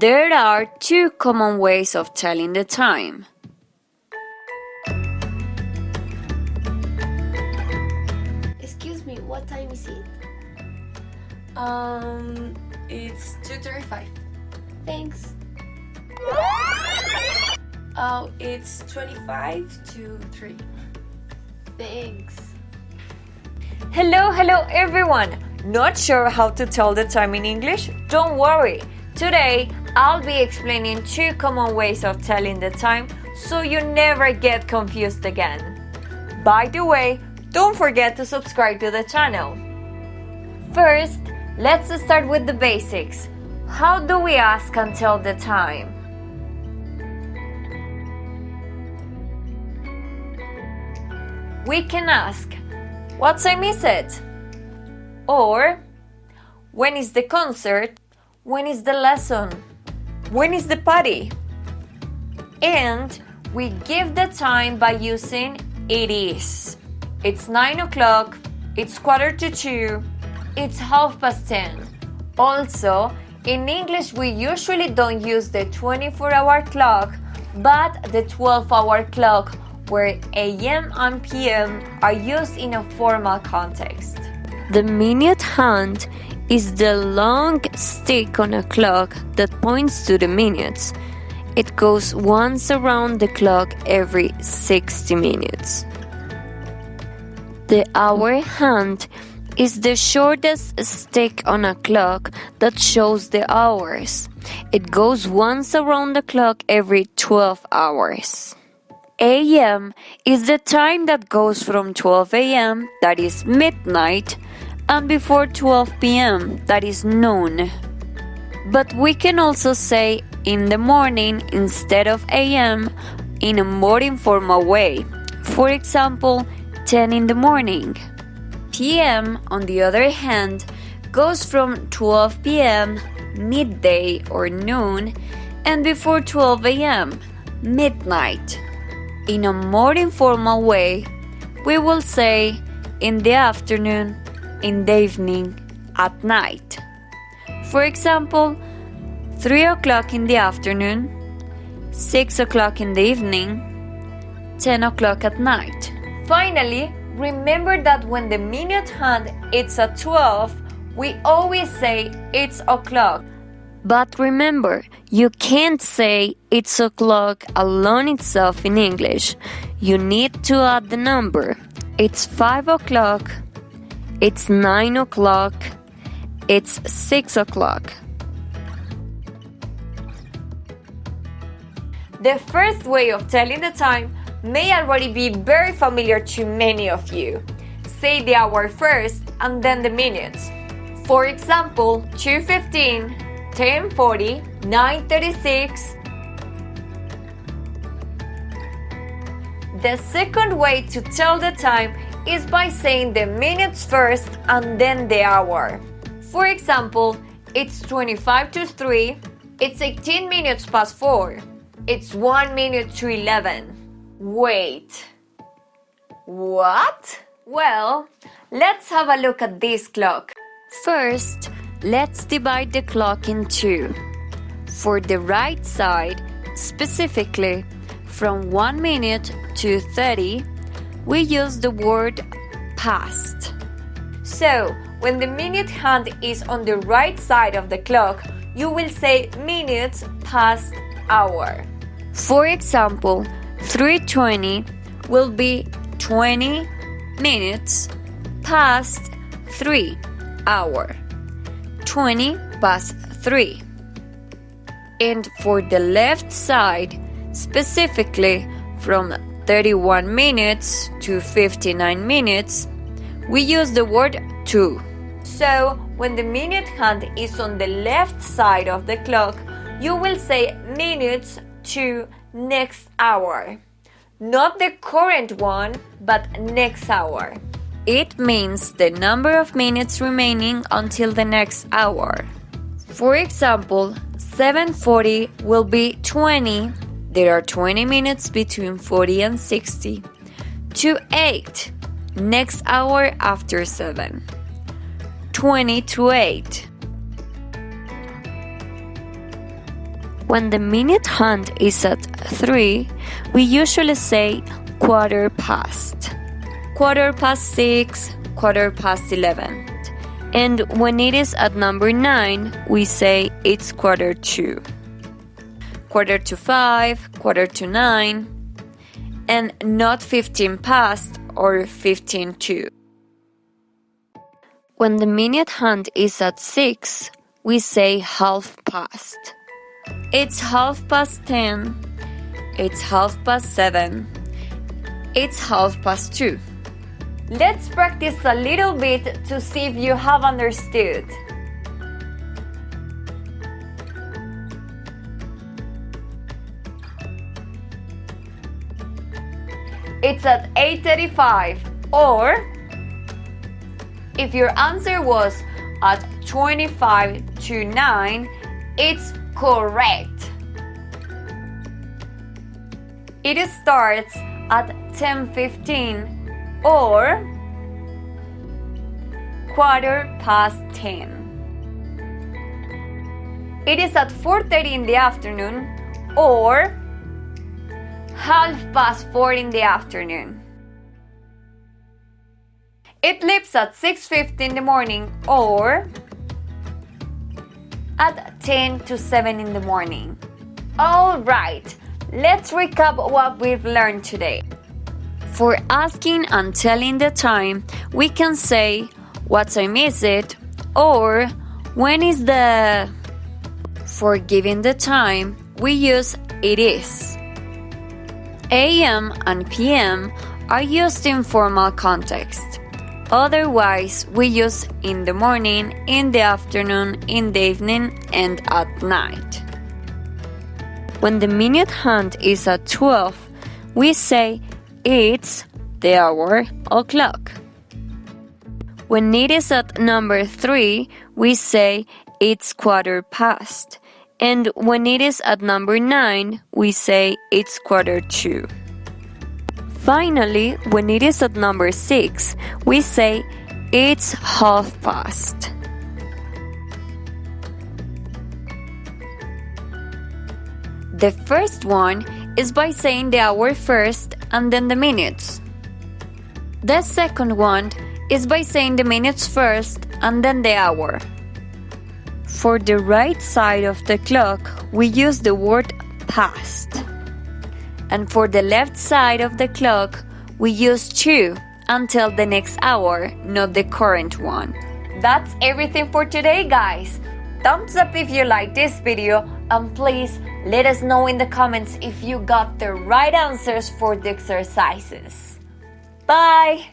There are two common ways of telling the time. Excuse me, what time is it? It's 2:35. Thanks. Oh, it's 25 to 3. Thanks. Hello everyone! Not sure how to tell the time in English? Don't worry! Today, I'll be explaining two common ways of telling the time so you never get confused again. By the way, don't forget to subscribe to the channel. First, let's start with the basics. How do we ask and tell the time? We can ask, what time is it? Or, when is the concert? When is the lesson? When is the party? And we give the time by using it is. It's 9 o'clock, it's 1:45, it's 10:30. Also, in English we usually don't use the 24-hour clock, but the 12-hour clock, where AM and PM are used in a formal context. The minute hand is the long stick on a clock that points to the minutes. It goes once around the clock every 60 minutes. The hour hand is the shortest stick on a clock that shows the hours. It goes once around the clock every 12 hours. AM is the time that goes from 12 AM, that is midnight, and before 12 PM, that is noon. But we can also say in the morning instead of AM in a more informal way. For example, 10 in the morning. PM, on the other hand, goes from 12 PM, midday or noon, and before 12 AM, midnight. In a more informal way, we will say in the afternoon, in the evening, at night. For example, 3 o'clock in the afternoon, 6 o'clock in the evening, 10 o'clock at night. Finally, remember that when the minute hand is at 12, we always say it's o'clock. But remember, you can't say it's o'clock alone itself in English. You need to add the number. It's 5 o'clock, it's 9 o'clock, it's 6 o'clock. The first way of telling the time may already be very familiar to many of you. Say the hour first and then the minutes. For example, 2:15, 10:40, 9:36. The second way to tell the time is by saying the minutes first and then the hour. For example, it's 25 to 3, it's 18 minutes past 4, it's 1 minute to 11. Wait, what? Well, let's have a look at this clock. First, let's divide the clock in two. For the right side, specifically from 1 minute to 30, we use the word past. So, when the minute hand is on the right side of the clock, you will say minutes past hour. For example, 3:20 will be 20 minutes past 3 hour. 20 past 3. And for the left side, specifically from 31 minutes to 59 minutes, we use the word to. So, when the minute hand is on the left side of the clock, you will say minutes to next hour. Not the current one, but next hour. It means the number of minutes remaining until the next hour. For example, 7:40 will be 20. There are 20 minutes between 40 and 60. To 8, next hour after 7. 20 to 8. When the minute hand is at 3, we usually say quarter past. Quarter past 6, quarter past 11. And when it is at number 9, we say it's quarter to. Quarter to 5, quarter to 9, and not 15 past or 15 to. When the minute hand is at 6, we say half past. It's half past 10, it's half past 7, it's half past 2. Let's practice a little bit to see if you have understood. It's at 8:35, or if your answer was at 25 to 9, it's correct. It starts at 10:15 or quarter past 10. It is at 4:30 in the afternoon or half past 4 in the afternoon. It leaves at 6:50 in the morning or at 10 to 7 in the morning. All right, let's recap what we've learned today. For asking and telling the time, we can say, what time is it? Or, when is the... For giving the time, we use it is. AM and PM are used in formal context. Otherwise, we use in the morning, in the afternoon, in the evening, and at night. When the minute hand is at 12, we say it's the hour o'clock. When it is at number 3, we say it's quarter past. And when it is at number 9, we say it's quarter to. Finally, when it is at number 6, we say it's half past. The first one is by saying the hour first and then the minutes. The second one is by saying the minutes first and then the hour. For the right side of the clock, we use the word past. And for the left side of the clock, we use to until the next hour, not the current one. That's everything for today, guys. Thumbs up if you like this video, and please let us know in the comments if you got the right answers for the exercises. Bye!